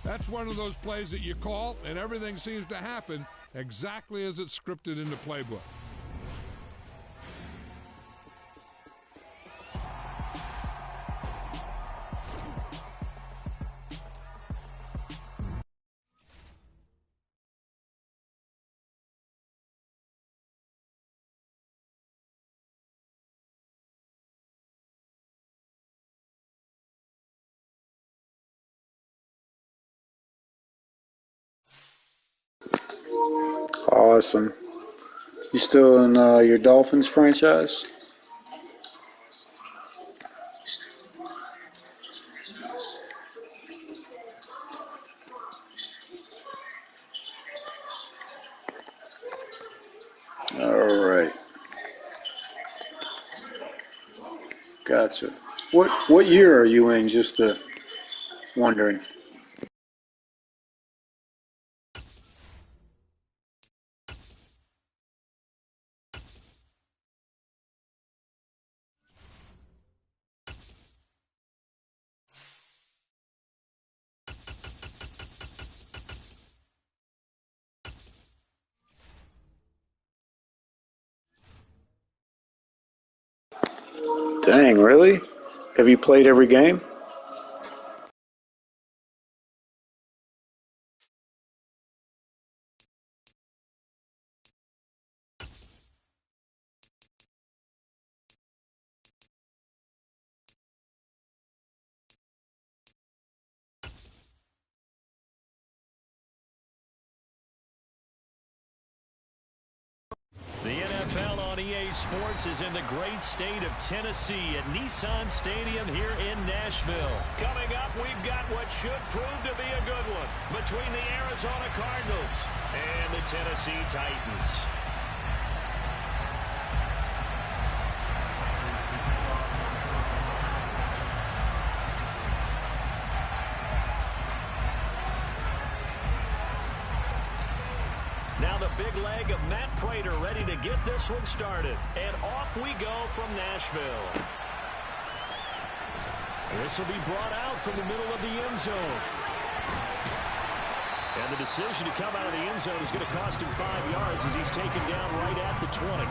That's one of those plays that you call, and everything seems to happen exactly as it's scripted in the playbook. Awesome. You still in your Dolphins franchise? All right. Gotcha. What year are you in? Just wondering. Dang, really? Have you played every game? The NFL on EA Sports is in the great state of Tennessee at Nissan Stadium here in Nashville. Coming up, we've got what should prove to be a good one between the Arizona Cardinals and the Tennessee Titans. Now the big leg of Matt Prater ready to get this one started. And off we go from Nashville. This will be brought out from the middle of the end zone. And the decision to come out of the end zone is going to cost him 5 yards as he's taken down right at the 20.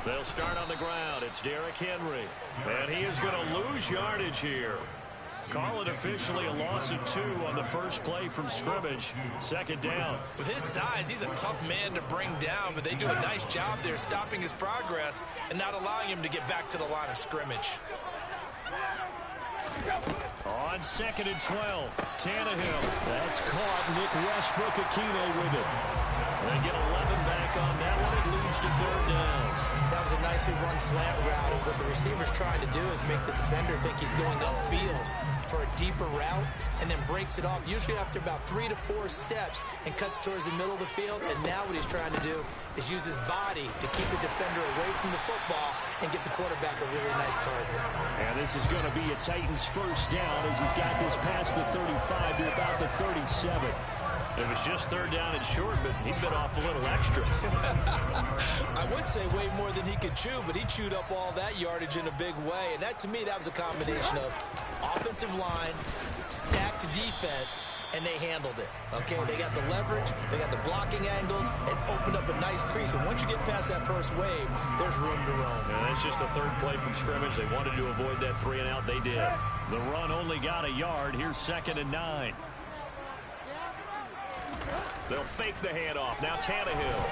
They'll start on the ground. It's Derrick Henry. And he is going to lose yardage here. Call it officially a loss of 2 on the first play from scrimmage. Second down. With his size, he's a tough man to bring down, but they do a nice job there stopping his progress and not allowing him to get back to the line of scrimmage. On 2nd and 12, Tannehill. That's caught. Nick Westbrook-Akine with it. They get 11 back on that one. It leads to 3rd down. That was a nicely run slant route, and what the receiver's trying to do is make the defender think he's going upfield for a deeper route and then breaks it off, usually after about 3 to 4 steps, and cuts towards the middle of the field. And now what he's trying to do is use his body to keep the defender away from the football and get the quarterback a really nice target. And this is going to be a Titans first down as he's got this past the 35 to about the 37. It was just 3rd down and short, but he bit off a little extra. I would say way more than he could chew, but he chewed up all that yardage in a big way. And that, to me, that was a combination of offensive line, stacked defense, and they handled it. Okay, they got the leverage, they got the blocking angles, and opened up a nice crease. And once you get past that first wave, there's room to roam. And that's just the 3rd play from scrimmage. They wanted to avoid that 3 and out. They did. The run only got a yard. Here's 2nd and 9. They'll fake the handoff. Now Tannehill.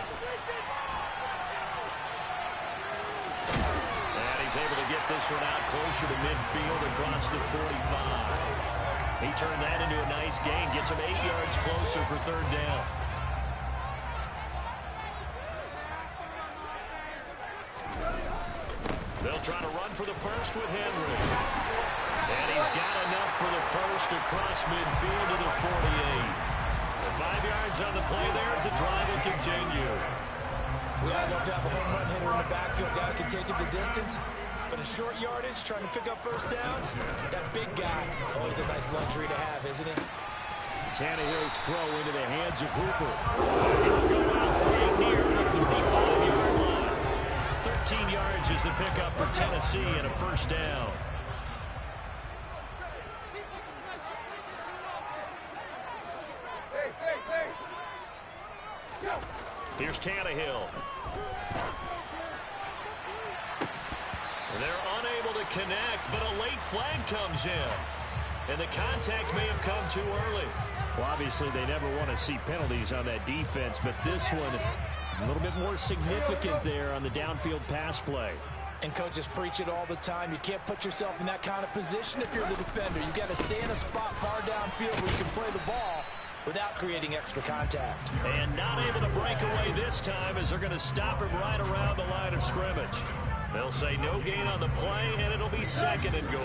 And he's able to get this one out closer to midfield across the 45. He turned that into a nice gain. Gets him 8 yards closer for 3rd down. They'll try to run for the first with Henry. And he's got enough for the first across midfield to the 48. 5 yards on the play there as the drive will continue. We all love to have a home run hitter in the backfield. Guy can take it the distance. up in a short yardage, trying to pick up first downs. That big guy, always a nice luxury to have, isn't it? Tannehill's throw into the hands of Hooper. He'll go out right near the 35-yard line. 13 yards is the pickup for Tennessee and a first down. Here's Tannehill. They're unable to connect, but a late flag comes in. And the contact may have come too early. Well, obviously, they never want to see penalties on that defense, but this one a little bit more significant there on the downfield pass play. And coaches preach it all the time. You can't put yourself in that kind of position if you're the defender. You've got to stay in a spot far downfield where you can play the ball without creating extra contact. And not able to break away this time as they're going to stop him right around the line of scrimmage. They'll say no gain on the play, and it'll be second and goal.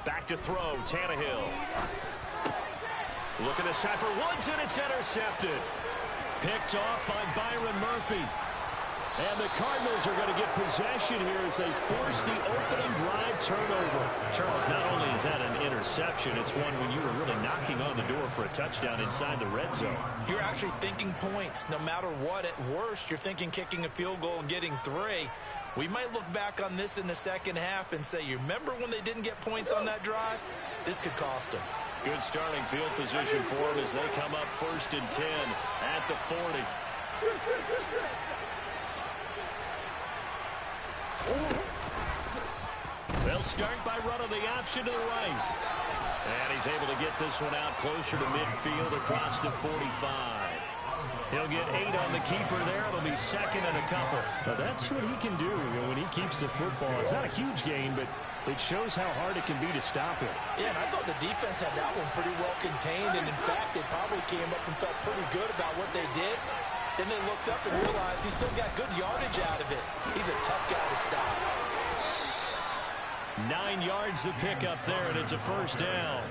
Back to throw, Tannehill. Look at this time for Woods, and it's intercepted. Picked off by Byron Murphy. And the Cardinals are going to get possession here as they force the opening drive turnover. Charles, not only is that an interception, it's one when you were really knocking on the door for a touchdown inside the red zone. You're actually thinking points. No matter what, at worst, you're thinking kicking a field goal and getting 3. We might look back on this in the second half and say, you remember when they didn't get points on that drive? This could cost them. Good starting field position for them as they come up 1st and 10 at the 40. They'll start by running the option to the right. And he's able to get this one out closer to midfield across the 45. He'll get 8 on the keeper there. It'll be second and a couple. Now that's what he can do when he keeps the football. It's not a huge gain, but it shows how hard it can be to stop him. Yeah, and I thought the defense had that one pretty well contained. And, in fact, they probably came up and felt pretty good about what they did. Then they looked up and realized he still got good yardage out of it. He's a tough guy to stop. 9 yards the pickup there, and it's a first down.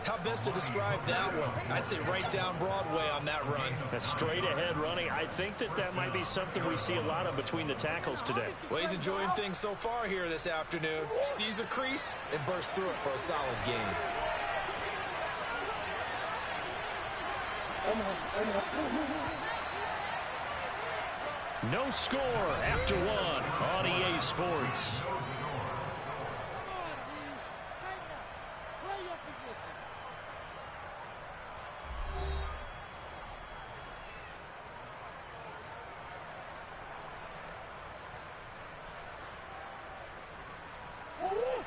How best to describe that one? I'd say right down Broadway on that run. A straight ahead running. I think that might be something we see a lot of between the tackles today. Well, he's enjoying things so far here this afternoon. Sees a crease and bursts through it for a solid gain. No score after 1 on EA Sports.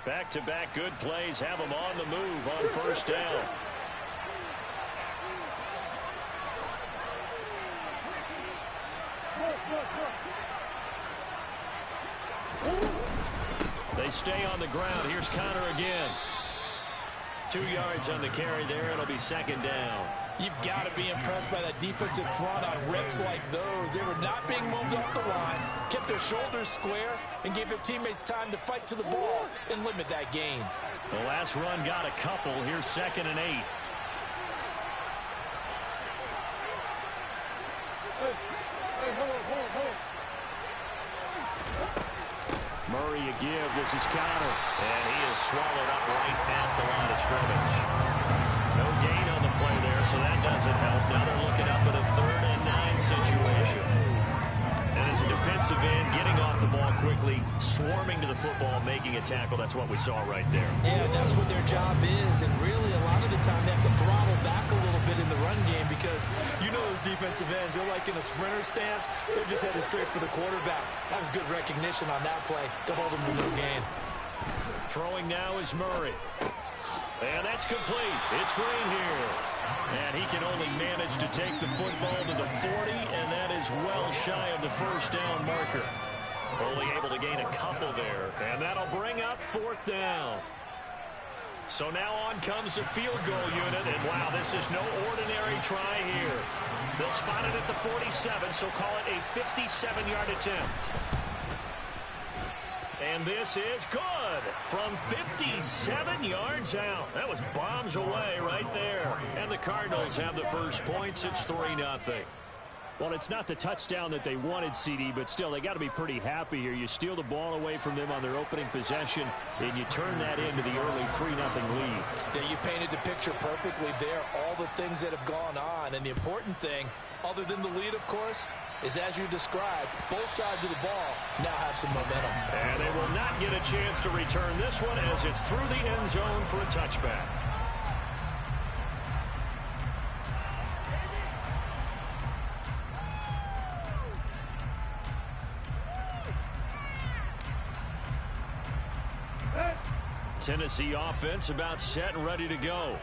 Back-to-back good plays have them on the move on first down. They stay on the ground. Here's Connor again. 2 yards on the carry there. It'll be second down. You've got to be impressed by that defensive front on reps like those. They were not being moved off the line, kept their shoulders square, and gave their teammates time to fight to the ball and limit that gain. The last run got a couple. Here's 2nd and 8. Murray a give. This is Connor. And he is swallowed up right at the line of scrimmage. No gain on the play there, so that doesn't help. Now they're looking up at a 3rd and 9 situation. And as a defensive end, getting off the ball quickly, swarming to the football, making a tackle, that's what we saw right there. Yeah, that's what their job is. And really, a lot of the time, they have to throttle back a little bit in the run game because you know those defensive ends, they're like in a sprinter stance. They're just headed straight for the quarterback. That was good recognition on that play to hold them to no gain. Throwing now is Murray. And that's complete. It's Green here. And he can only manage to take the football to the 40, and that is well shy of the first down marker. Only able to gain a couple there, and that'll bring up 4th down. So now on comes the field goal unit, and wow, this is no ordinary try here. They'll spot it at the 47, so call it a 57-yard attempt. And this is good from 57 yards out. That was bombs away right there. And the Cardinals have the first points. It's 3-0. Well, it's not the touchdown that they wanted, CD, but still, they got to be pretty happy here. You steal the ball away from them on their opening possession, and you turn that into the early 3-0 lead. Yeah, you painted the picture perfectly there, all the things that have gone on. And the important thing, other than the lead, of course, is as you described, both sides of the ball now have some momentum. And they will not get a chance to return this one as it's through the end zone for a touchback. Tennessee offense about set and ready to go.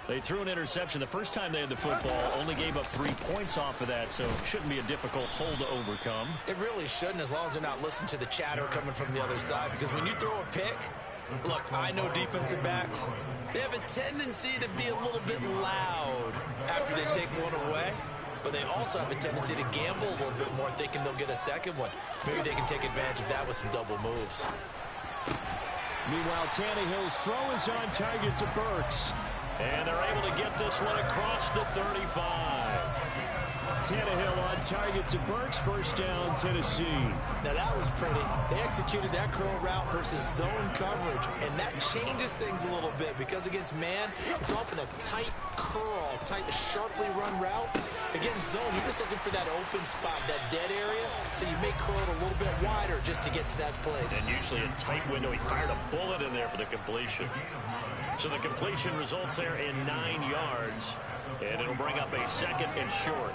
They threw an interception the first time they had the football, only gave up 3 points off of that, so it shouldn't be a difficult hole to overcome. It really shouldn't, as long as they're not listening to the chatter coming from the other side, because when you throw a pick, look, I know defensive backs, they have a tendency to be a little bit loud after they take one away, but they also have a tendency to gamble a little bit more, thinking they'll get a second one. Maybe they can take advantage of that with some double moves. Meanwhile, Tannehill's throw is on target to Burks. And they're able to get this one across the 35. Tannehill on target to Burks. First down, Tennessee. Now that was pretty. They executed that curl route versus zone coverage, and that changes things a little bit because against man, it's often a tight curl, tight, sharply run route. Against zone, you're just looking for that open spot, that dead area, so you may curl it a little bit wider just to get to that place. And usually a tight window. He fired a bullet in there for the completion. So the completion results there in 9 yards, and it'll bring up a second and short.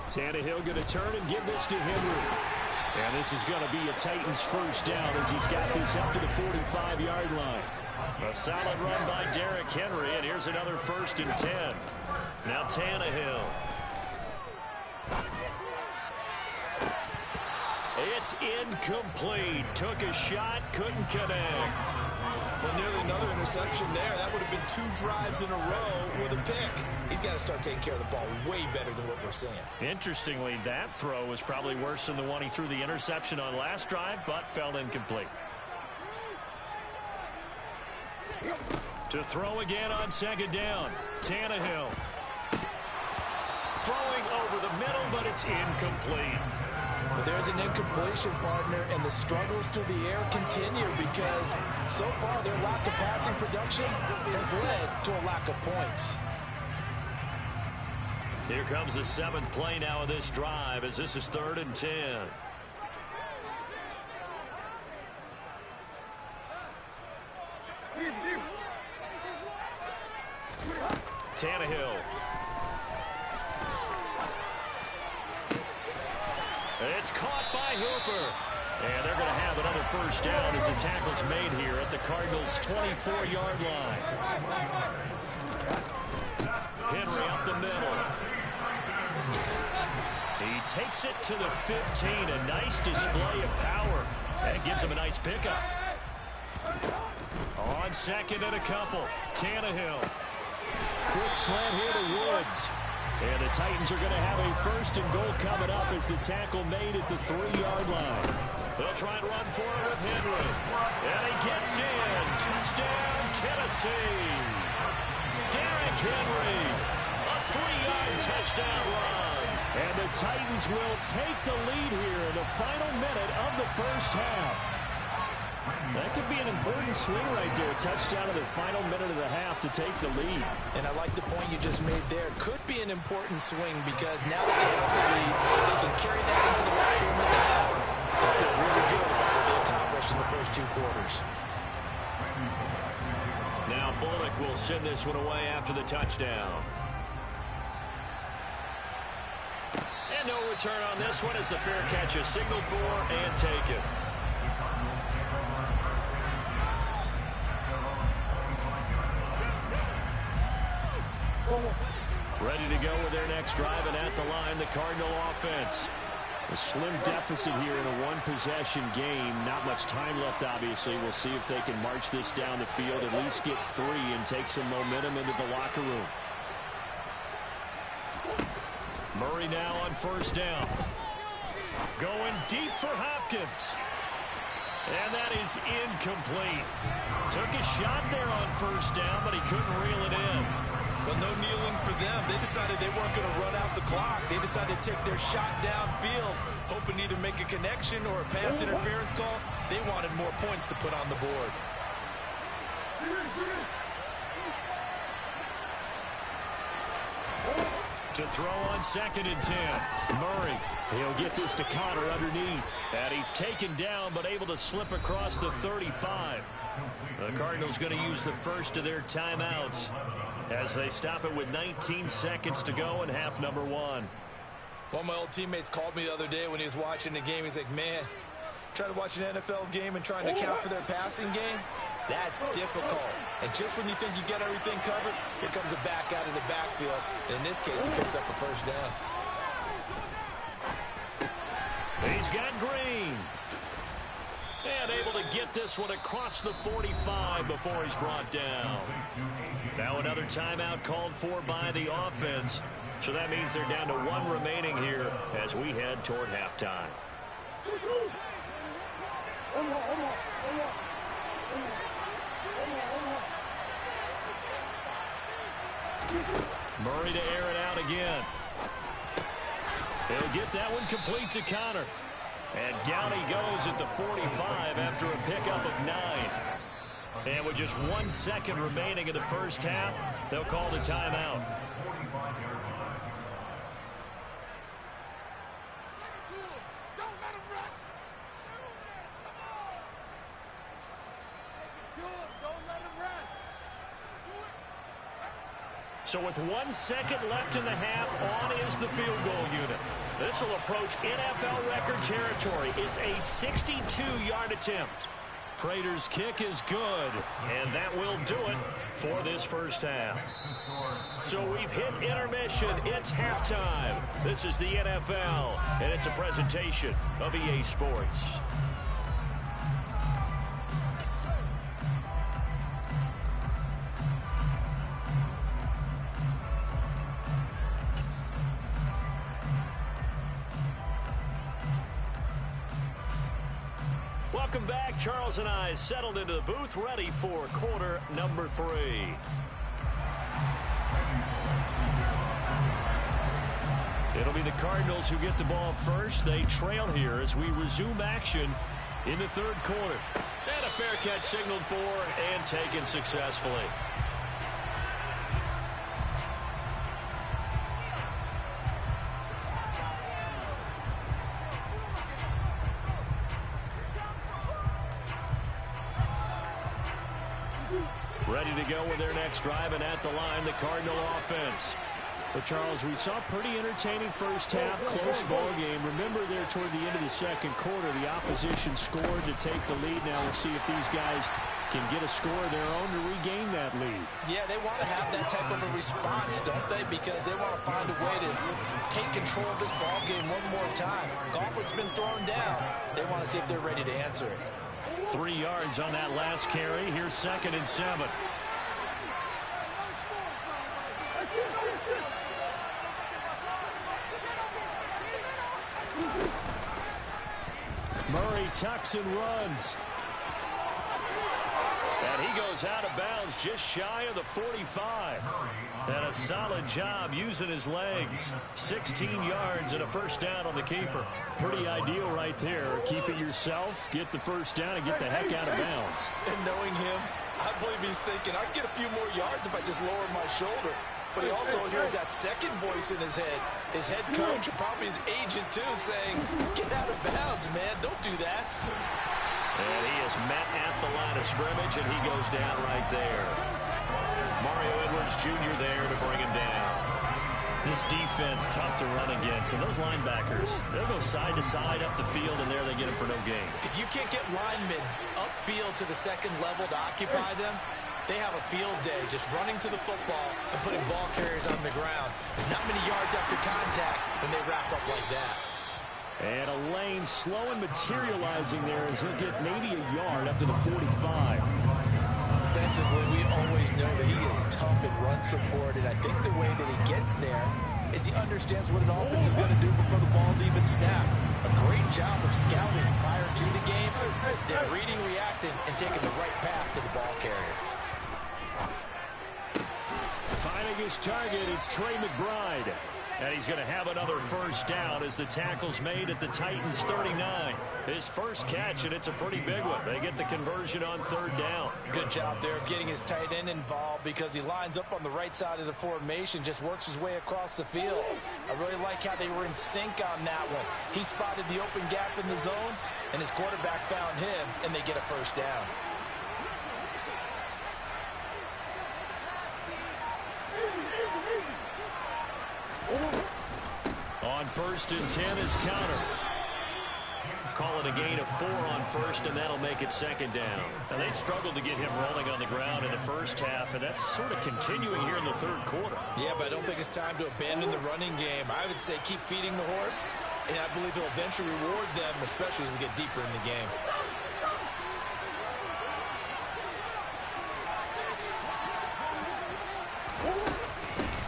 Tannehill going to turn and give this to Henry. And this is going to be a Titans first down as he's got this up to the 45-yard line. A solid run by Derrick Henry, and here's another 1st and 10. Now Tannehill. It's incomplete. Took a shot, couldn't connect. Well, nearly another interception there. That would have been 2 drives in a row with a pick. He's got to start taking care of the ball way better than what we're seeing. Interestingly, that throw was probably worse than the one he threw the interception on last drive, but fell incomplete. To throw again on 2nd down. Tannehill. Throwing over the middle, but it's incomplete. But there's an incompletion, partner, and the struggles through the air continue because so far their lack of passing production has led to a lack of points. Here comes the 7th play now of this drive as this is 3rd and 10. Tannehill. It's caught by Hooper. And they're going to have another first down as the tackle's made here at the Cardinals' 24-yard line. Henry up the middle. He takes it to the 15. A nice display of power. That gives him a nice pickup. On 2nd and a couple. Tannehill. Quick slant here to Woods. And the Titans are going to have a 1st and goal coming up as the tackle made at the 3-yard line. They'll try and run for it with Henry. And he gets in. Touchdown, Tennessee. Derrick Henry. A 3-yard touchdown run. And the Titans will take the lead here in the final minute of the first half. That could be an important swing right there. Touchdown in the final minute of the half to take the lead. And I like the point you just made there. Could be an important swing because now that they have the lead, they can carry that into the locker room at the half. They feel really good about what they accomplished in the first 2 quarters. Now Bullock will send this one away after the touchdown. And no return on this one as the fair catch is signaled for and taken. Ready to go with their next drive, and at the line, the Cardinal offense. A slim deficit here in a 1-possession game. Not much time left, obviously. We'll see if they can march this down the field, at least get 3 and take some momentum into the locker room. Murray now on 1st down. Going deep for Hopkins. And that is incomplete. Took a shot there on first down, but he couldn't reel it in. Well, no kneeling for them. They decided they weren't going to run out the clock. They decided to take their shot downfield, hoping to either make a connection or a pass interference call. They wanted more points to put on the board. To throw on 2nd and 10. Murray. He'll get this to Connor underneath. And he's taken down but able to slip across the 35. The Cardinals going to use the first of their timeouts as they stop it with 19 seconds to go in half number 1. One of my old teammates called me the other day when he was watching the game. He's like, man, trying to watch an NFL game and trying to account for their passing game, that's difficult. And just when you think you get everything covered, here comes a back out of the backfield. And in this case, he picks up a first down. He's got Green. And able to get this one across the 45 before he's brought down. Now another timeout called for by the offense. So that means they're down to 1 remaining here as we head toward halftime. Murray to air it out again. He'll get that one complete to Connor. And down he goes at the 45 after a pickup of 9. And with just 1 second remaining in the first half, they'll call the timeout. So with 1 second left in the half, on is the field goal unit. This will approach NFL record territory. It's a 62-yard attempt. Prater's kick is good, and that will do it for this first half. So we've hit intermission. It's halftime. This is the NFL, and it's a presentation of EA Sports. Welcome back. Charles and I settled into the booth, ready for quarter number 3. It'll be the Cardinals who get the ball first. They trail here as we resume action in the third quarter. And a fair catch signaled for and taken successfully. Ready to go with their next drive, and at the line, the Cardinal offense. But, Charles, we saw pretty entertaining first half, close ball game. Remember there toward the end of the second quarter, the opposition scored to take the lead. Now we'll see if these guys can get a score of their own to regain that lead. Yeah, they want to have that type of a response, don't they? Because they want to find a way to take control of this ball game one more time. Gauntlet's been thrown down. They want to see if they're ready to answer it. 3 yards on that last carry. Here's 2nd and 7. Murray tucks and runs. And he goes out of bounds just shy of the 45. And a solid job using his legs. 16 yards and a first down on the keeper. Pretty ideal right there. Keep it yourself, get the first down, and get the heck out of bounds. And knowing him, I believe he's thinking, I'd get a few more yards if I just lowered my shoulder. But he also hears that second voice in his head. His head coach, and probably his agent too, saying, get out of bounds, man. Don't do that. And he is met at the line of scrimmage, and he goes down right there. Mario Edwards Jr. there to bring him down. This defense tough to run against, and those linebackers, they'll go side to side up the field, and there they get him for no gain. If you can't get linemen upfield to the second level to occupy them, they have a field day just running to the football and putting ball carriers on the ground. Not many yards after contact when they wrap up like that. And a lane slow and materializing there as he'll get maybe a yard up to the 45. Defensively, we always know that he is tough in run support, and I think the way that he gets there is he understands what an offense is going to do before the ball's even snapped. A great job of scouting prior to the game, then reading, reacting, and taking the right path to the ball carrier. Finding his target, it's Trey McBride. And he's going to have another first down as the tackle's made at the Titans' 39. His first catch, and it's a pretty big one. They get the conversion on third down. Good job there of getting his tight end involved because he lines up on the right side of the formation, just works his way across the field. I really like how they were in sync on that one. He spotted the open gap in the zone, and his quarterback found him, and they get a first down. On first and 10 is Counter. Call it a gain of 4 on first, and that'll make it second down. Now, they struggled to get him rolling on the ground in the first half, and that's sort of continuing here in the third quarter. Yeah, but I don't think it's time to abandon the running game. I would say keep feeding the horse, and I believe he'll eventually reward them, especially as we get deeper in the game.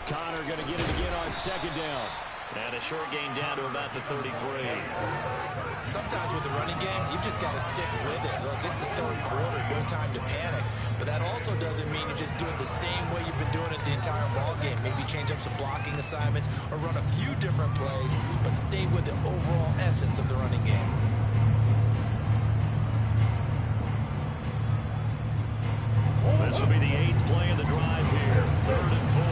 Connor going to get it again on second down. And a short gain down to about the 33. Sometimes with the running game, you've just got to stick with it. Look, it's the third quarter, no time to panic. But that also doesn't mean you just do it the same way you've been doing it the entire ball game. Maybe change up some blocking assignments or run a few different plays, but stay with the overall essence of the running game. This will be the 8th play of the drive here. 3rd and 4.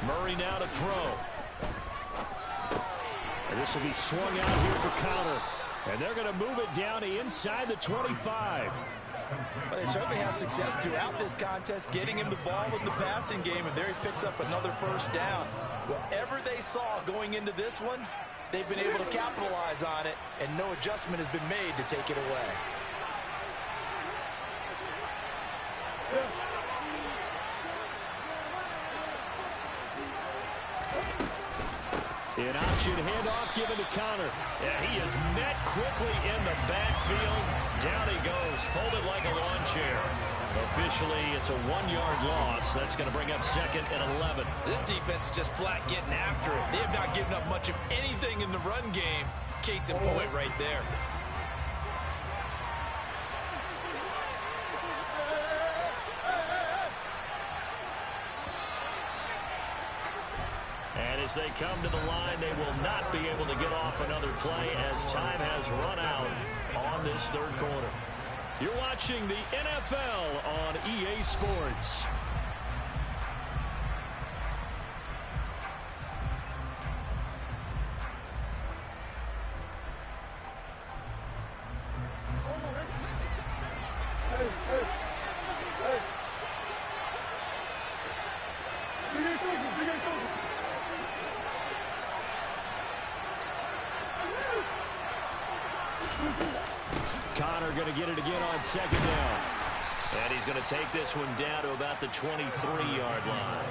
Murray now to throw. And this will be swung out here for Counter. And they're going to move it down to inside the 25. Well, they certainly had success throughout this contest, getting him the ball in the passing game, and there he picks up another first down. Whatever they saw going into this one, they've been able to capitalize on it, and no adjustment has been made to take it away. An option handoff given to Counter. Yeah, he is met quickly in the backfield. Down he goes, folded like a lawn chair. Officially, it's a 1-yard loss. That's going to bring up 2nd and 11. This defense is just flat getting after it. They have not given up much of anything in the run game. Case in point right there. And as they come to the line, they will not be able to get off another play as time has run out on this third quarter. You're watching the NFL on EA Sports. Connor going to get it again on second down. And he's going to take this one down to about the 23-yard line.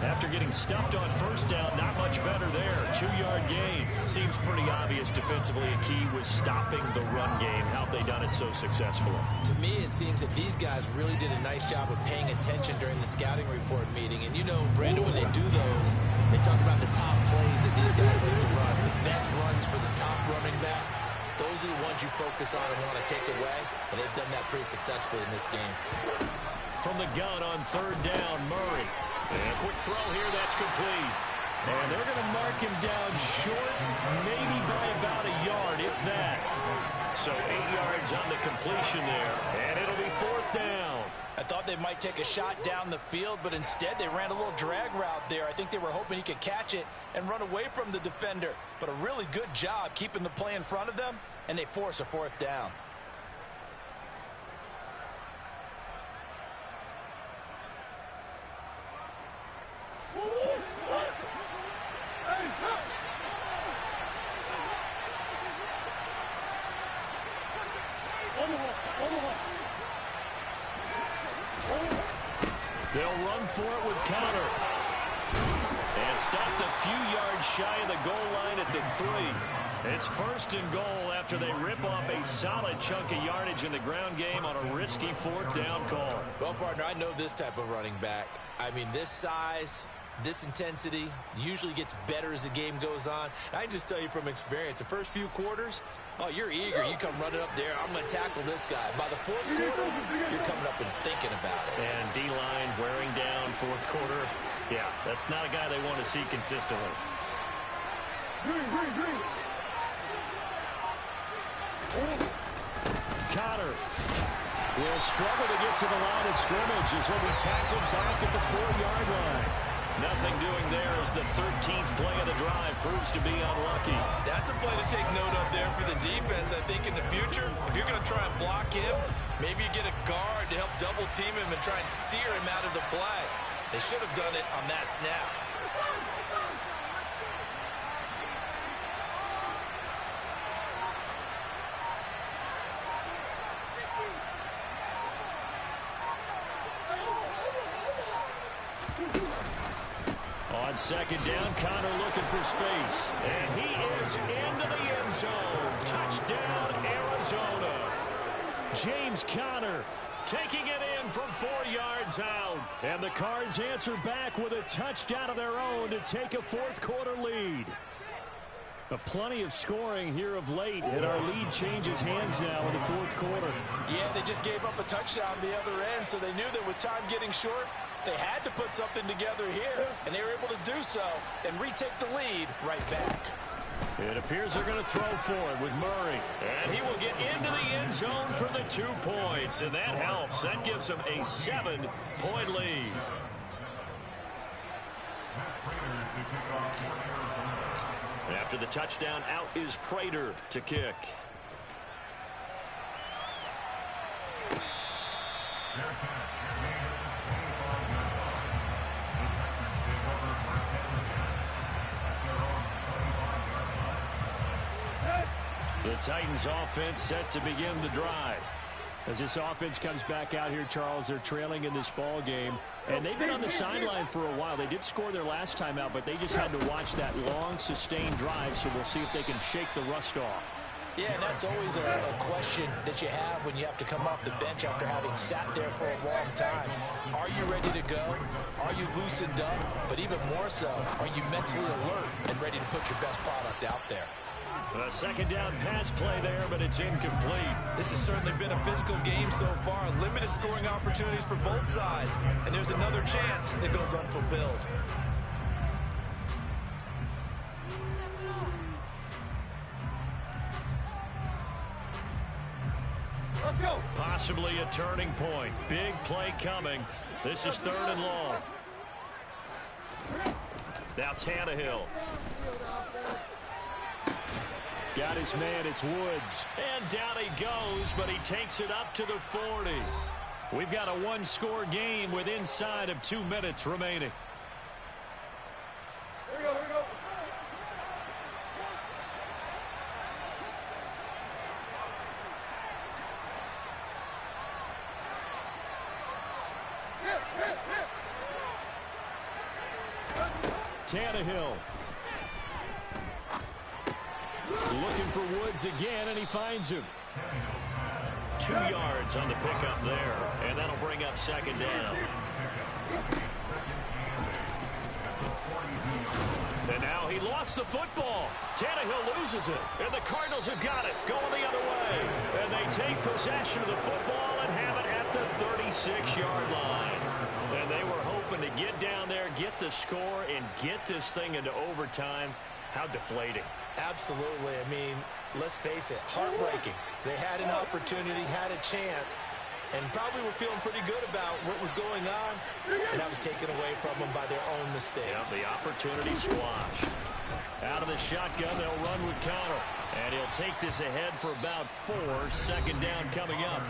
After getting stuffed on first down, not much better there. 2-yard gain. Seems pretty obvious defensively a key was stopping the run game. How have they done it so successfully? To me, it seems that these guys really did a nice job of paying attention during the scouting report meeting. And you know, Brandon, when they do those, they talk about the top plays that these guys like to run. The best runs for the top running back. Those are the ones you focus on and want to take away, and they've done that pretty successfully in this game. From the gun on third down, Murray. And a quick throw here, that's complete. And they're going to mark him down short, maybe by about a yard, if that. So 8 yards on the completion there, and it'll be 4th down. I thought they might take a shot down the field, but instead they ran a little drag route there. I think they were hoping he could catch it and run away from the defender. But a really good job keeping the play in front of them, and they force a 4th down. They'll run for it with Counter. And stopped a few yards shy of the goal line at the 3. It's 1st and goal after they rip off a solid chunk of yardage in the ground game on a risky 4th down call. Well, partner, I know this type of running back. I mean, this size, this intensity usually gets better as the game goes on. I can just tell you from experience, the first few quarters, oh, you're eager. You come running up there. I'm going to tackle this guy. By the 4th quarter, you're coming up and thinking about it. And D-line wearing down 4th quarter. Yeah, that's not a guy they want to see consistently. Connor will struggle to get to the line of scrimmage as he'll be tackled back at the 4-yard line. Nothing doing there as the 13th play of the drive proves to be unlucky. That's a play to take note of there for the defense. I think in the future, if you're going to try and block him, maybe you get a guard to help double team him and try and steer him out of the play. They should have done it on that snap. On 2nd down, Connor looking for space. And he is into the end zone. Touchdown, Arizona. James Conner taking it in from 4 yards out. And the Cards answer back with a touchdown of their own to take a 4th quarter lead. Plenty of scoring here of late, and our lead changes hands now in the 4th quarter. Yeah, they just gave up a touchdown the other end, so they knew that with time getting short, they had to put something together here, and they were able to do so and retake the lead right back. It appears they're going to throw for it with Murray. And he will get into the end zone for the 2 points, and that helps. That gives them a 7-point lead. After the touchdown, out is Prater to kick. The Titans offense set to begin the drive. As this offense comes back out here, Charles, they're trailing in this ball game. And they've been on the sideline for a while. They did score their last time out, but they just had to watch that long, sustained drive, so we'll see if they can shake the rust off. Yeah, and that's always a question that you have when you have to come off the bench after having sat there for a long time. Are you ready to go? Are you loosened up? But even more so, are you mentally alert and ready to put your best product out there? A 2nd down pass play there, but it's incomplete. This has certainly been a physical game so far. Limited scoring opportunities for both sides. And there's another chance that goes unfulfilled. Let's go. Possibly a turning point. Big play coming. This is 3rd and long. Now Tannehill. Got his man, it's Woods. And down he goes, but he takes it up to the 40. We've got a 1-score game with inside of 2 minutes remaining. Here we go, here we go. Tannehill. Looking for Woods again, and he finds him. 2 yards on the pickup there, and that'll bring up 2nd down. And now he lost the football. Tannehill loses it, and the Cardinals have got it, going the other way. And they take possession of the football and have it at the 36-yard line. And they were hoping to get down there, get the score, and get this thing into overtime. How deflating. Absolutely. I mean, let's face it, heartbreaking. They had an opportunity, had a chance, and probably were feeling pretty good about what was going on, and that was taken away from them by their own mistake. Yeah, the opportunity squashed. Out of the shotgun, they'll run with Connor, and he'll take this ahead for about 4. 2nd down coming up.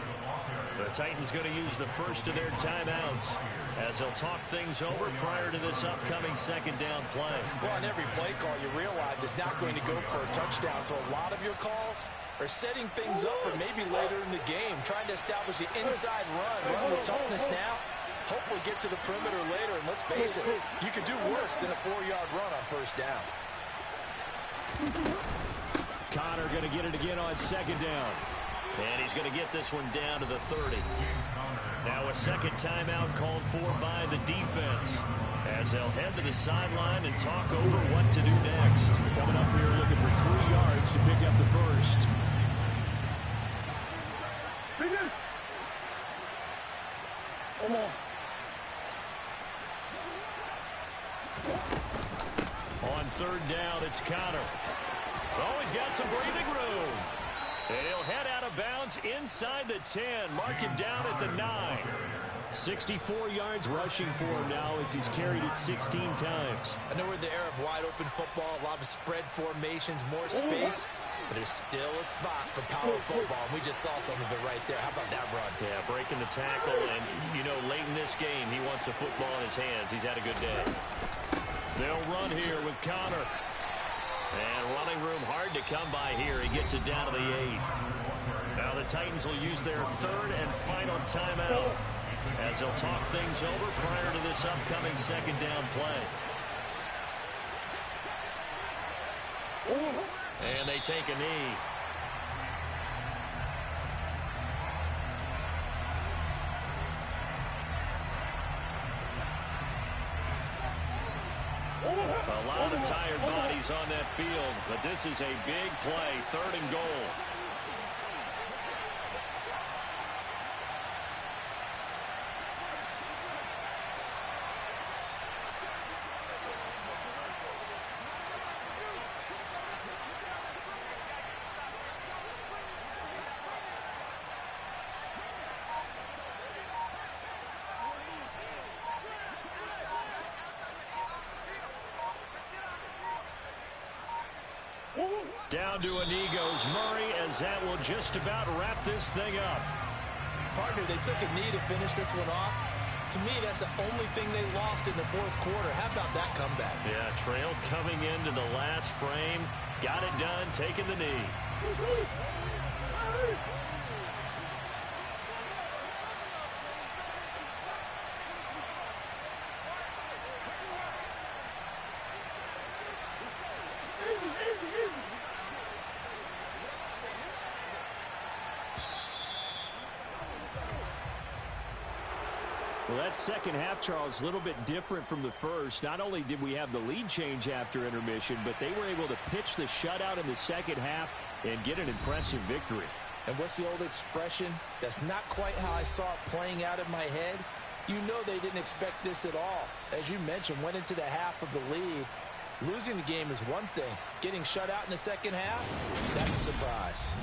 The Titans going to use the first of their timeouts as they'll talk things over prior to this upcoming 2nd down play. Well, on every play call, you realize it's not going to go for a touchdown, so a lot of your calls are setting things up for maybe later in the game, trying to establish the inside run with toughness now, Hopefully get to the perimeter later, and let's face it, you could do worse than a 4-yard run on first down. Connor going to get it again on second down. And he's going to get this one down to the 30. Now a second timeout called for by the defense, as they'll head to the sideline and talk over what to do next. Coming up here looking for 3 yards to pick up the first. Come on. On third down, it's Connor. Oh, he's got some breathing room. And he'll head out of bounds inside the 10. Mark him down at the 9. 64 yards rushing for him now as he's carried it 16 times. I know we're in the era of wide-open football, a lot of spread formations, more space, but there's still a spot for power football, and we just saw some of it right there. How about that run? Yeah, breaking the tackle, and, you know, late in this game, he wants the football in his hands. He's had a good day. They'll run here with Connor. And running room hard to come by here. He gets it down to the 8. Now the Titans will use their third and final timeout as they'll talk things over prior to this upcoming second down play. And they take a knee. A lot of tired bodies on that field, but this is a big play, 3rd and goal. Down to a knee goes Murray, as that will just about wrap this thing up. Partner, they took a knee to finish this one off. To me, that's the only thing they lost in the 4th quarter. How about that comeback? Yeah, trailed coming into the last frame. Got it done, taking the knee. Well, that second half, Charles, a little bit different from the first. Not only did we have the lead change after intermission, but they were able to pitch the shutout in the second half and get an impressive victory. And what's the old expression? That's not quite how I saw it playing out in my head. You know they didn't expect this at all. As you mentioned, went into the half of the lead. Losing the game is one thing. Getting shut out in the second half, that's a surprise.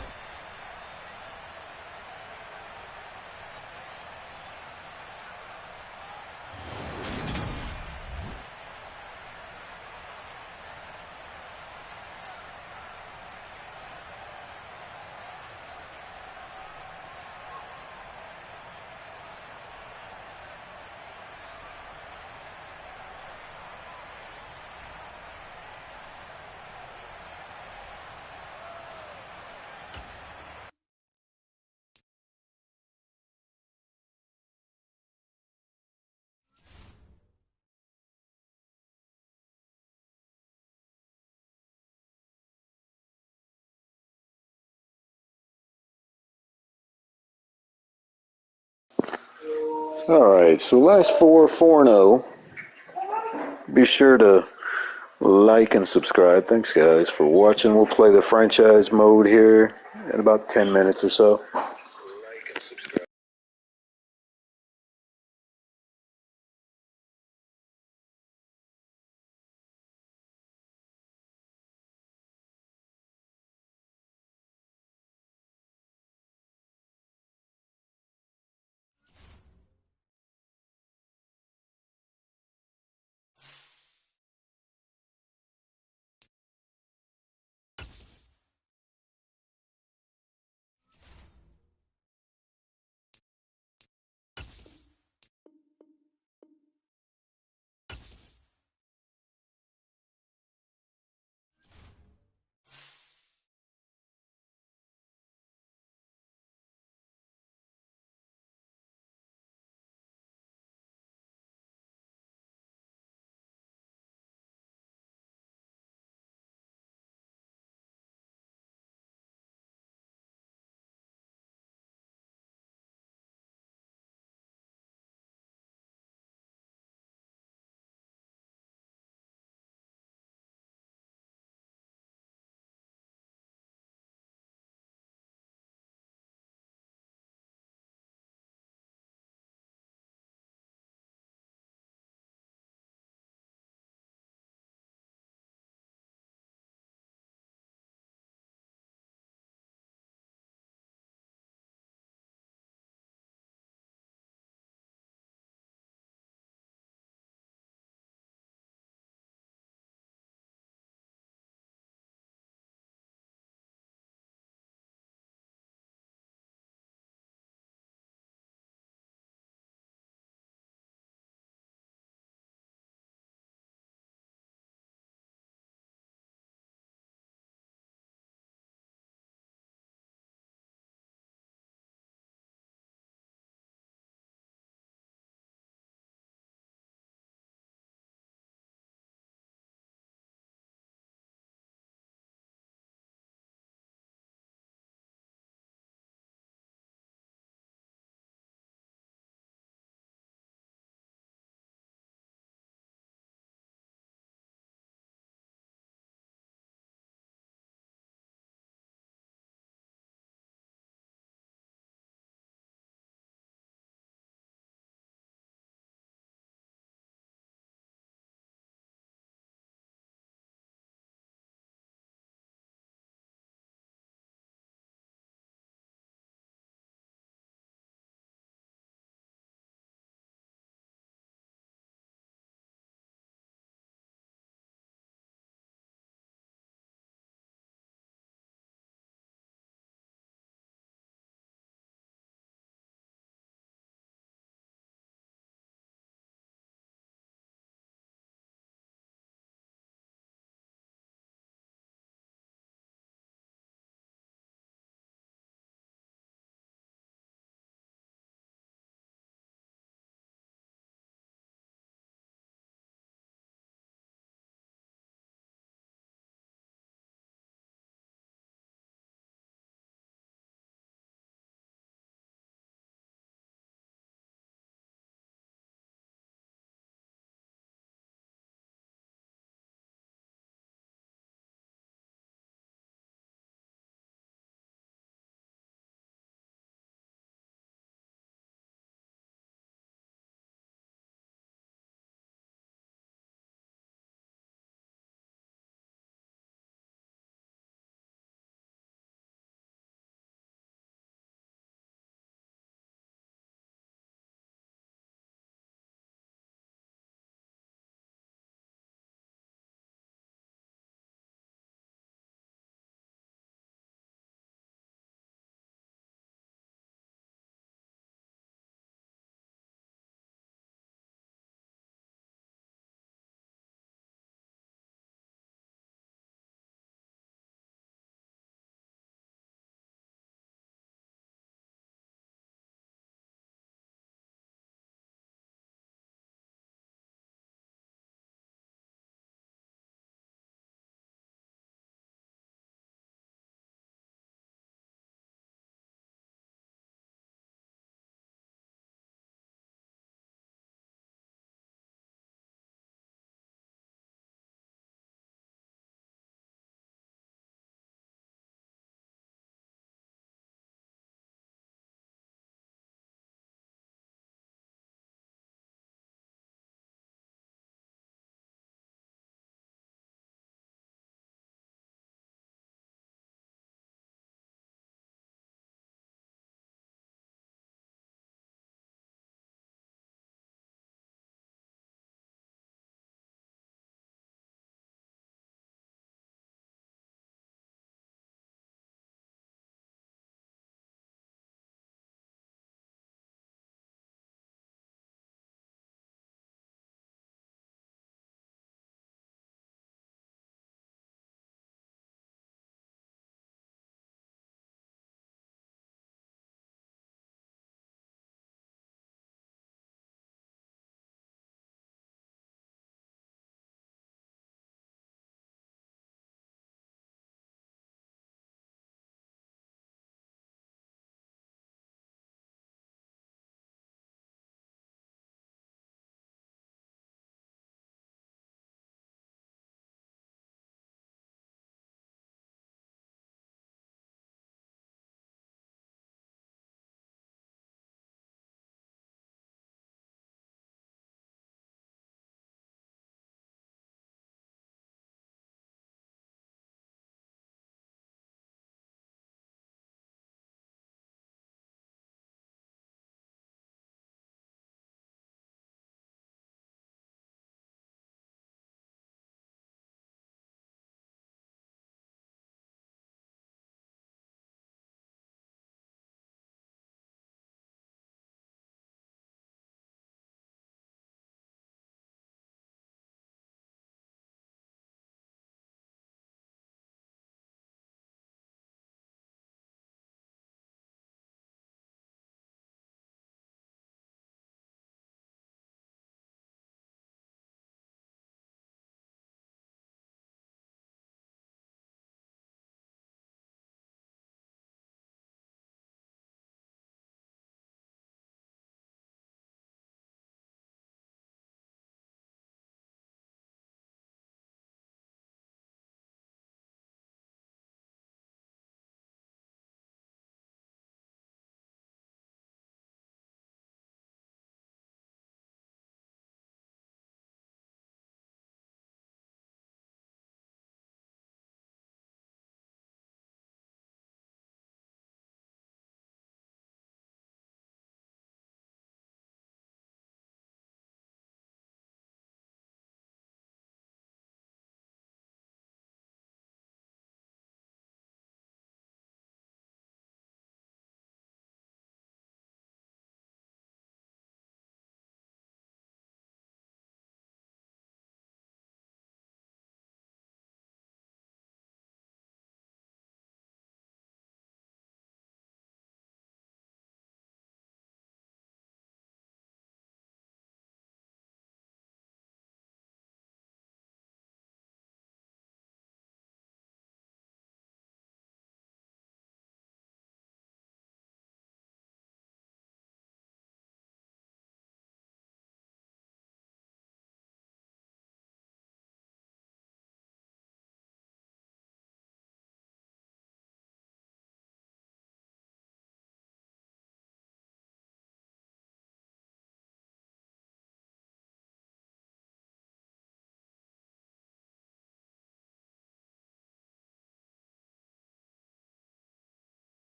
All right, so last 4-0. Be sure to like and subscribe. Thanks, guys, for watching. We'll play the franchise mode here in about 10 minutes or so.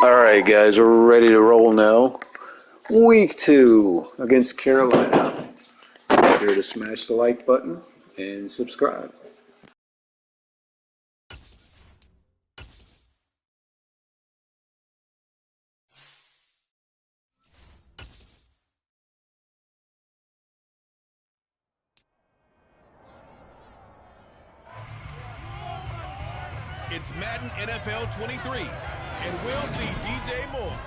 Alright guys, we're ready to roll now. Week 2 against Carolina. Be sure to smash the like button and subscribe. It's Madden NFL 23, and we'll see DJ Moore.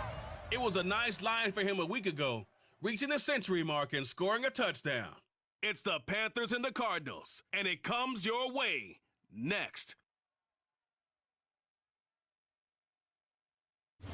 It was a nice line for him a week ago, reaching the century mark and scoring a touchdown. It's the Panthers and the Cardinals, and it comes your way next. And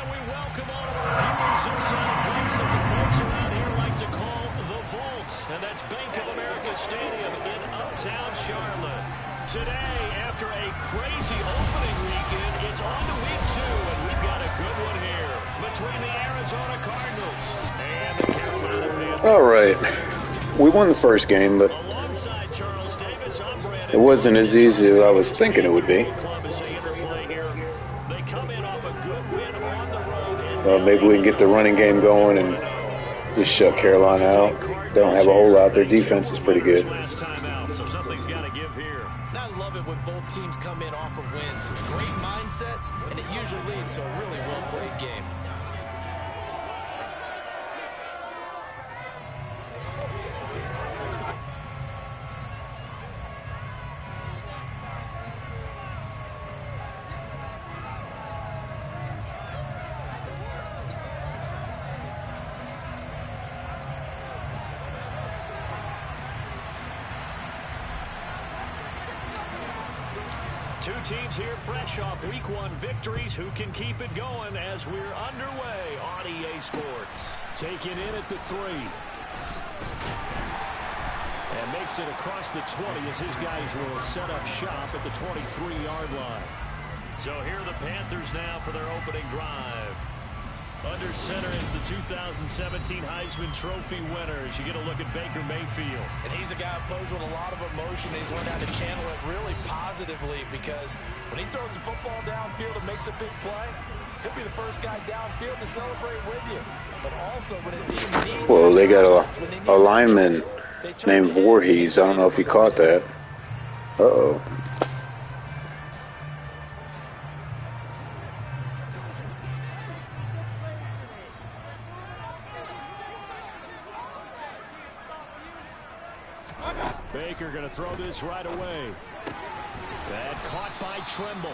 we welcome all of our viewers inside a place that the folks around here like to call the Vault. And that's Bank of America Stadium in Uptown Charlotte. Today, after a crazy opening weekend, it's on to week 2, and we've got a good one here between the Arizona Cardinals and the Carolina Panthers. All right. We won the first game, but Alongside Charles Davis, I'm Brandon. it wasn't as easy as I was thinking it would be. They come in off a good win on the road. Well, maybe we can get the running game going and just shut Carolina out. They don't have a whole lot. Their defense is pretty good. Last time out, so something's got to give here. I love it when both teams come in off of wins. Great mindsets, and it usually leads to a really well-played game. Two teams here fresh off Week 1 victories. Who can keep it going as we're underway on EA Sports? Taking in at the 3. And makes it across the 20 as his guys will set up shop at the 23-yard line. So here are the Panthers now for their opening drive. Under center is the 2017 Heisman Trophy winner as you get a look at Baker Mayfield. And he's a guy who plays with a lot of emotion. He's learned how to channel it really positively because when he throws the football downfield and makes a big play, he'll be the first guy downfield to celebrate with you. But also when his team needs... Well, they got a lineman named Voorhees. I don't know if you caught that. Uh-oh. Baker going to throw this right away. That caught by Tremble.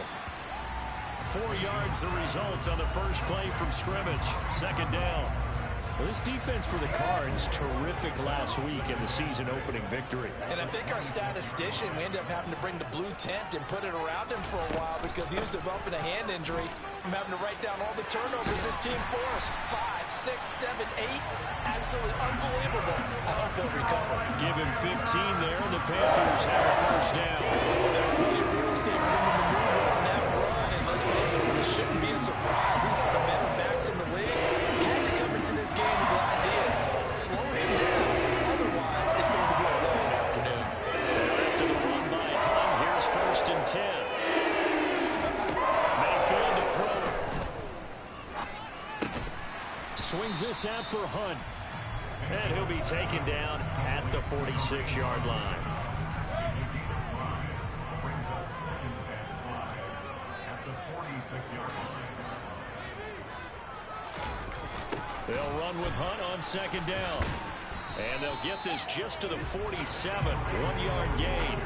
4 yards the result on the first play from scrimmage. Second down. Well, this defense for the Cards, terrific last week in the season-opening victory. And I think our statistician, we ended up having to bring the blue tent and put it around him for a while because he was developing a hand injury from having to write down all the turnovers this team forced. 5, 6, 7, 8. Absolutely unbelievable. I hope he'll recover. Give him 15 there, and the Panthers have a first down. There's plenty of real estate for him to maneuver on that run, and let's face it, this shouldn't be a surprise. He's one of the better backs in the league. Had to come into this game with the idea, slow him down. Otherwise, it's going to be a long afternoon. After the run by Hunt, here's 1st and 10. Mayfield to throw. Swings this out for Hunt. And he'll be taken down at the 46-yard line. They'll run with Hunt on 2nd down. And they'll get this just to the 47. 1-yard gain.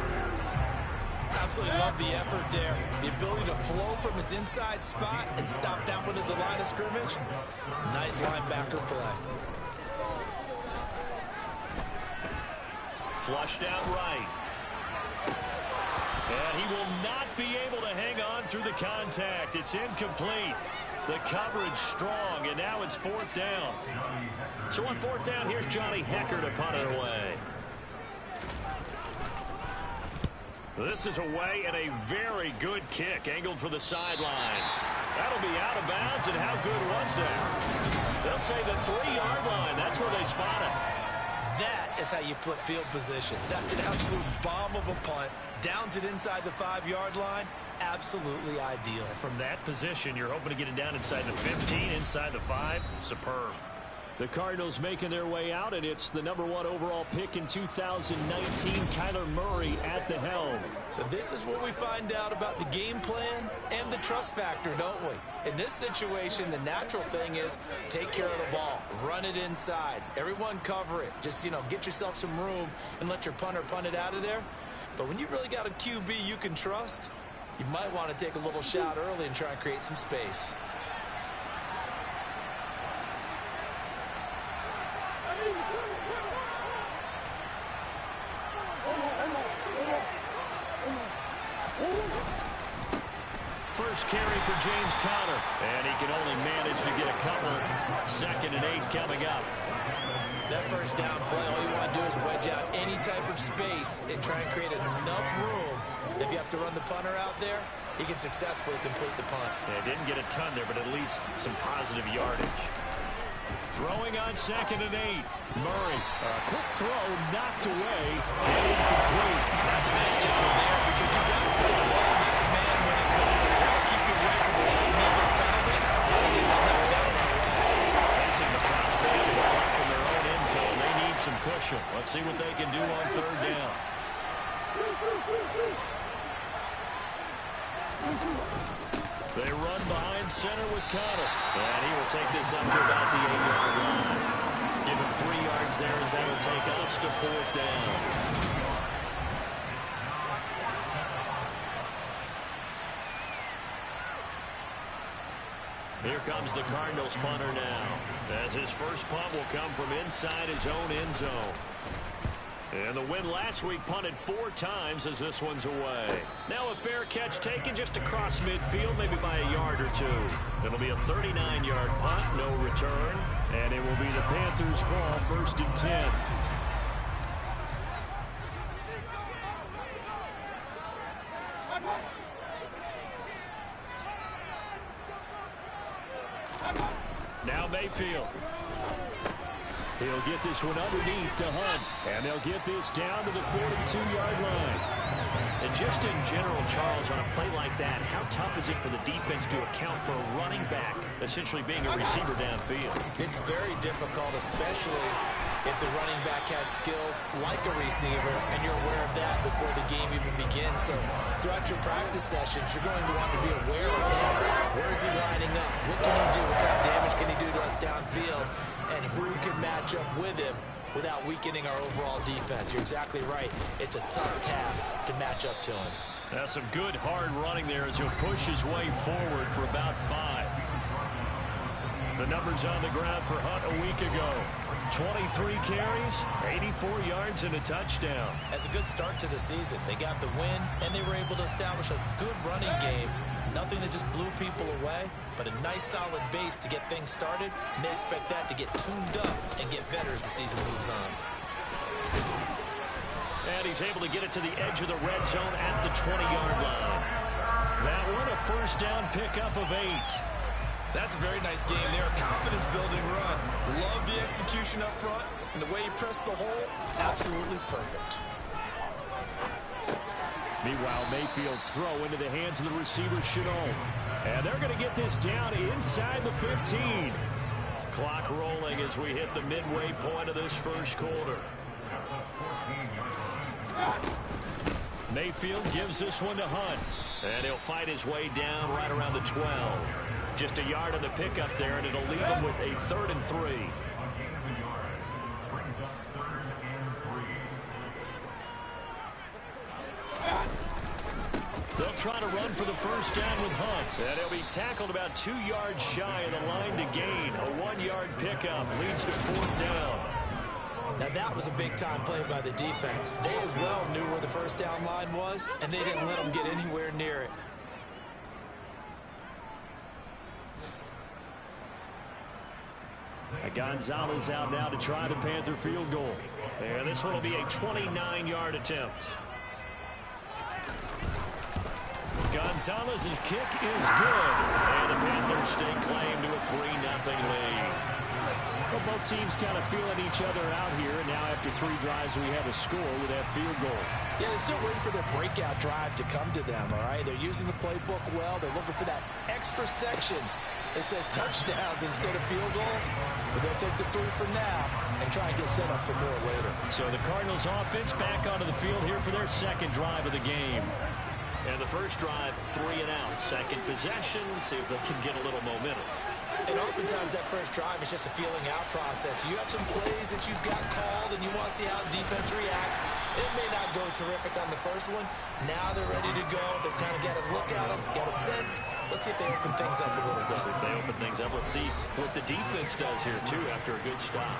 Absolutely love the effort there. The ability to flow from his inside spot and stop that one at the line of scrimmage. Nice linebacker play. Flushed out right. And he will not be able to hang on through the contact. It's incomplete. The coverage strong, and now it's 4th down. So on 4th down, here's Johnny Hecker to punt it away. This is away and a very good kick angled for the sidelines. That'll be out of bounds, and how good was that? They'll say the 3-yard line. That's where they spot it. That is how you flip field position. That's an absolute bomb of a punt. Downs it inside the 5-yard line. absolutely ideal. From that position, you're hoping to get it down inside the 15, inside the 5. Superb. The Cardinals making their way out, and it's the #1 overall pick in 2019, Kyler Murray at the helm. So this is what we find out about the game plan and the trust factor, don't we? In this situation, the natural thing is take care of the ball, run it inside. Everyone cover it. Just, get yourself some room and let your punter punt it out of there. But when you really got a QB you can trust, you might want to take a little shot early and try and create some space. First carry for James Conner, and he can only manage to get a couple. 2nd and 8 coming up. That first down play, all you want to do is wedge out any type of space and try and create enough room. If you have to run the punter out there, he can successfully complete the punt. Yeah, didn't get a ton there, but at least some positive yardage. Throwing on 2nd and 8. Murray, a quick throw, knocked away, and incomplete. That's a nice job there because you got to play the ball, not the man when it comes. That'll keep you away from the ball. You need those penalties. He's able to knock that one away. Facing the prospect of a punt from their own end zone, they need some pushing. Let's see what they can do on 3rd down. They run behind center with Conner. And he will take this up to about the 8-yard line. Give him 3 yards there as that will take us to 4th down. Here comes the Cardinals punter now, as his first punt will come from inside his own end zone. And the win last week punted 4 times as this one's away. Now a fair catch taken just across midfield, maybe by a yard or 2. It'll be a 39-yard punt, no return. And it will be the Panthers' ball, 1st and 10. Now Mayfield. He'll get this one underneath to Hunt. And they'll get this down to the 42-yard line. And just in general, Charles, on a play like that, how tough is it for the defense to account for a running back essentially being a receiver downfield? It's very difficult, especially if the running back has skills like a receiver, and you're aware of that before the game even begins. So throughout your practice sessions, you're going to want to be aware of him. Where is he lining up? What can he do? What kind of damage can he do to us downfield? And who can match up with him without weakening our overall defense? You're exactly right. It's a tough task to match up to him. That's some good hard running there as he'll push his way forward for about 5. The numbers on the ground for Hunt a week ago. 23 carries, 84 yards, and a touchdown. That's a good start to the season. They got the win, and they were able to establish a good running game. Nothing that just blew people away, but a nice solid base to get things started. And they expect that to get tuned up and get better as the season moves on. And he's able to get it to the edge of the red zone at the 20-yard line. That one, a 1st down pickup of 8. That's a very nice game there. Confidence-building run. Love the execution up front. And the way he pressed the hole, absolutely perfect. Meanwhile, Mayfield's throw into the hands of the receiver, Chenot. And they're going to get this down inside the 15. Clock rolling as we hit the midway point of this first quarter. Mayfield gives this one to Hunt. And he'll fight his way down right around the 12. Just a yard on the pickup there, and it'll leave him with a 3rd and 3. They'll try to run for the 1st down with Hunt. And he'll be tackled about 2 yards shy of the line to gain. A 1-yard pickup leads to 4th down. Now that was a big-time play by the defense. They as well knew where the 1st down line was, and they didn't let them get anywhere near it. Gonzalez out now to try the Panther field goal. And this one will be a 29-yard attempt. Gonzalez's kick is good. And the Panthers stake claim to a 3-0 lead. A both teams kind of feeling each other out here, and now after 3 drives, we have a score with that field goal. Yeah, they're still waiting for their breakout drive to come to them, all right? They're using the playbook well. They're looking for that extra section that says touchdowns instead of field goals. But they'll take the 3 for now and try and get set up for more later. So the Cardinals offense back onto the field here for their second drive of the game. And the first drive, 3 and out. Second possession, see if they can get a little momentum. And oftentimes that first drive is just a feeling out process. You have some plays that you've got called and you want to see how defense reacts. It may not go terrific on the first one. Now they're ready to go. They've kind of got a look at them, got a sense. Let's see if they open things up a little bit. If they open things up, let's see what the defense does here, too, after a good stop.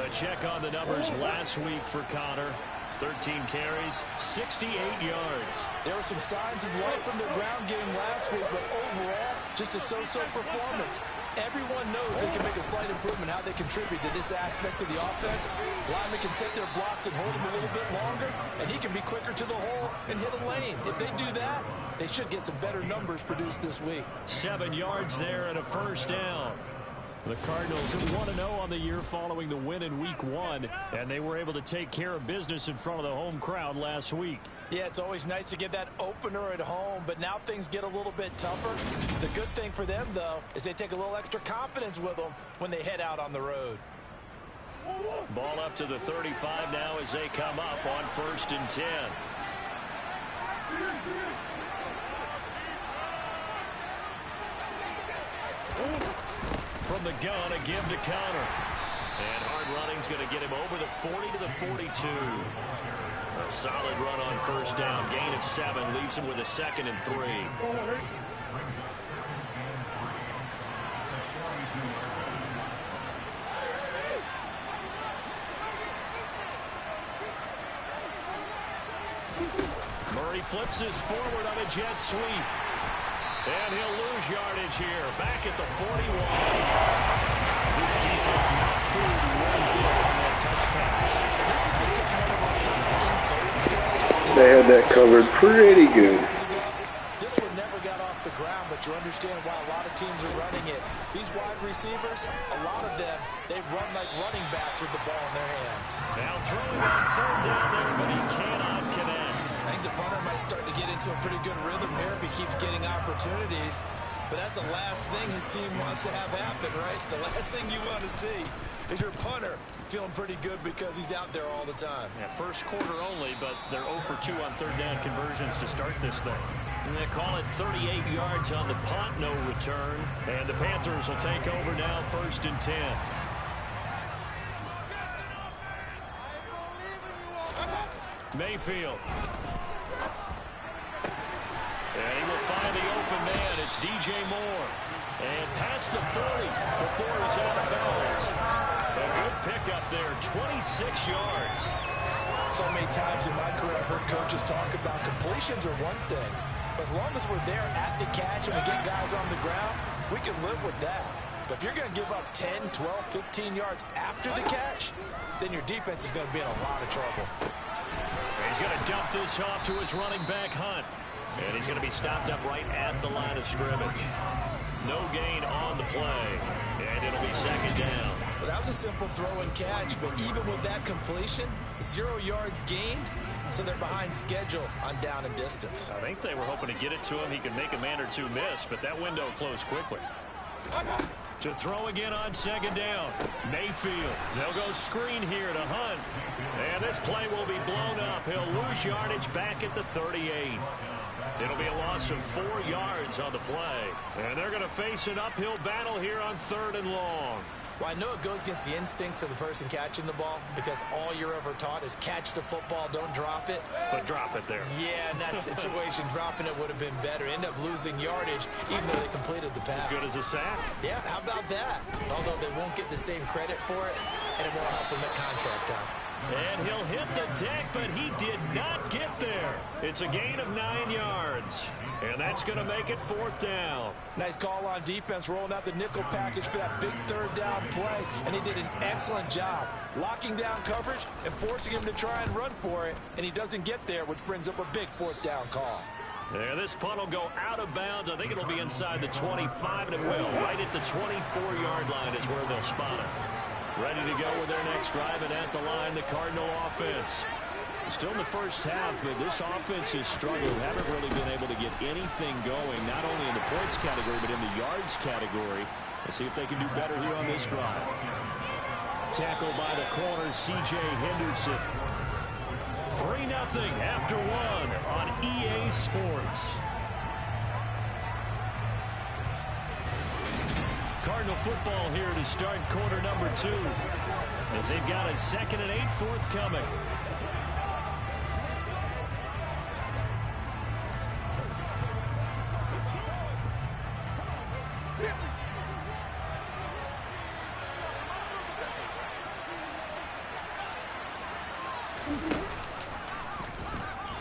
A check on the numbers last week for Connor. 13 carries, 68 yards. There were some signs of life from their ground game last week, but overall, just a so-so performance. Everyone knows they can make a slight improvement how they contribute to this aspect of the offense. Linemen can set their blocks and hold them a little bit longer, and he can be quicker to the hole and hit a lane. If they do that, they should get some better numbers produced this week. 7 yards there and a first down. The Cardinals are 1-0 on the year following the win in Week 1, and they were able to take care of business in front of the home crowd last week. Yeah, it's always nice to get that opener at home, but now things get a little bit tougher. The good thing for them, though, is they take a little extra confidence with them when they head out on the road. Ball up to the 35 now as they come up on 1st and 10. From the gun, a give to Connor. And hard running's going to get him over the 40 to the 42. A solid run on first down. Gain of 7 leaves him with a 2nd and 3. Murray flips this forward on a jet sweep. And he'll lose yardage here. Back at the 41. This defense not fooled one bit on that touch pass. This has become one of those kind of They had that covered pretty good. This one never got off the ground, but you understand why a lot of teams are running it. These wide receivers, a lot of them, they run like running backs with the ball in their hands. Now throwing on 3rd down there, but he cannot connect. I think the punter might start to get into a pretty good rhythm here if he keeps getting opportunities. But that's the last thing his team wants to have happen, right? The last thing you want to see is your punter feeling pretty good because he's out there all the time. Yeah, first quarter only, but they're 0 for 2 on 3rd down conversions to start this thing. And they call it 38 yards on the punt, no return. And the Panthers will take over now, 1st and 10. Mayfield. And he will find the open man. It's DJ Moore. And past the 40 before he's out of bounds. A good pickup there, 26 yards. So many times in my career I've heard coaches talk about completions are one thing. But as long as we're there at the catch and we get guys on the ground, we can live with that. But if you're going to give up 10, 12, 15 yards after the catch, then your defense is going to be in a lot of trouble. He's going to dump this off to his running back, Hunt. And he's going to be stopped up right at the line of scrimmage. No gain on the play. And it'll be 2nd down. Well, that was a simple throw and catch, but even with that completion, 0 yards gained, so they're behind schedule on down and distance. I think they were hoping to get it to him. He could make a man or two miss, but that window closed quickly. To throw again on 2nd down. Mayfield. They'll go screen here to Hunt. And this play will be blown up. He'll lose yardage back at the 38. It'll be a loss of 4 yards on the play. And they're going to face an uphill battle here on 3rd and long. Well, I know it goes against the instincts of the person catching the ball because all you're ever taught is catch the football, don't drop it. But drop it there. Yeah, in that situation, dropping it would have been better. End up losing yardage even though they completed the pass. As good as a sack. Yeah, how about that? Although they won't get the same credit for it, and it won't help them at contract time. And he'll hit the deck, but he did not get there. It's a gain of 9 yards. And that's going to make it 4th down. Nice call on defense, rolling out the nickel package for that big 3rd down play. And he did an excellent job locking down coverage and forcing him to try and run for it. And he doesn't get there, which brings up a big 4th down call. Yeah, this punt will go out of bounds. I think it'll be inside the 25, and it will. Right at the 24-yard line is where they'll spot it. Ready to go with their next drive, and at the line, the Cardinal offense. Still in the first half, but this offense has struggled. Haven't really been able to get anything going, not only in the points category, but in the yards category. Let's see if they can do better here on this drive. Tackled by the corner, C.J. Henderson. 3-0 after one on EA Sports. Cardinal football here to start quarter number 2, as they've got a 2nd and 8 forthcoming.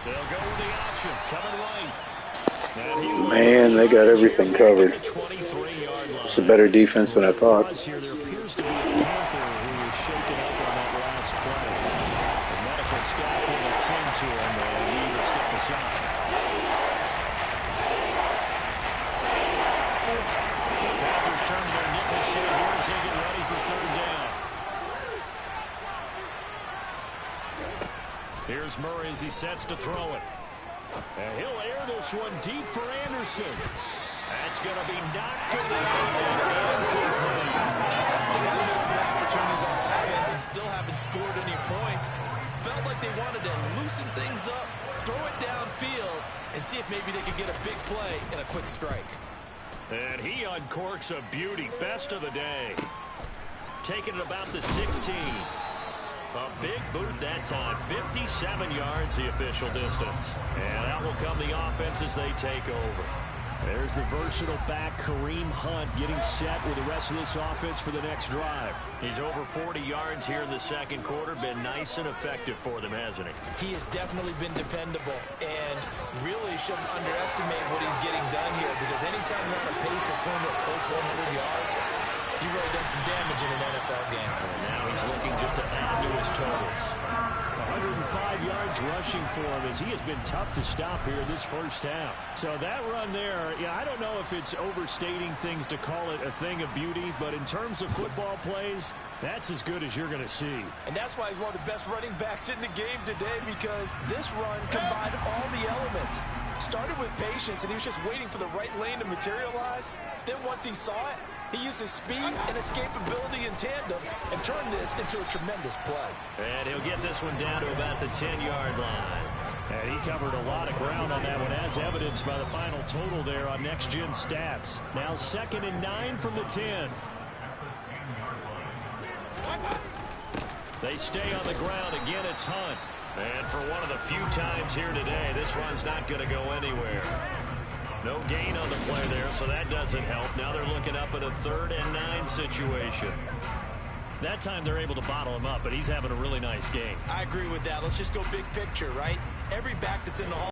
They'll go with the option, coming right. Man, they got everything covered. It's a better defense than I thought. There appears to be a Panther who was shaken up on that last play. The medical staff will attend to him, and he will step aside. The Panthers turn to their nickel shit here as they get ready for 3rd down. Here's Murray as he sets to throw it. And he'll air this one deep for Anderson. That's going to be knocked around and incomplete. They got multiple opportunities on offense and still haven't scored any points. Felt like they wanted to loosen things up, throw it downfield, and see if maybe they could get a big play and a quick strike. And he uncorks a beauty. Best of the day. Taking it about the 16. A big boot that time. 57 yards the official distance. And out will come the offense as they take over. There's the versatile back, Kareem Hunt, getting set with the rest of this offense for the next drive. He's over 40 yards here in the 2nd quarter. Been nice and effective for them, hasn't he? He has definitely been dependable, and really shouldn't underestimate what he's getting done here, because anytime you're on a pace that's going to approach 100 yards, you've really done some damage in an NFL game. And now he's looking just to add to his totals. 105 yards rushing for him, as he has been tough to stop here this first half. So that run there, yeah, I don't know if it's overstating things to call it a thing of beauty, but in terms of football plays, that's as good as you're going to see. And that's why he's one of the best running backs in the game today, because this run combined all the elements. Started with patience, and he was just waiting for the right lane to materialize. Then once he saw it, he used his speed and escapability in tandem and turned this into a tremendous play. And he'll get this one down to about the 10-yard line. And he covered a lot of ground on that one, as evidenced by the final total there on Next Gen Stats. Now 2nd and 9 from the 10. They stay on the ground. Again, it's Hunt. And for one of the few times here today, this run's not going to go anywhere. No gain on the play there, so that doesn't help. Now they're looking up at a 3rd and 9 situation. That time they're able to bottle him up, but he's having a really nice game. I agree with that. Let's just go big picture, right? Every back that's in the hall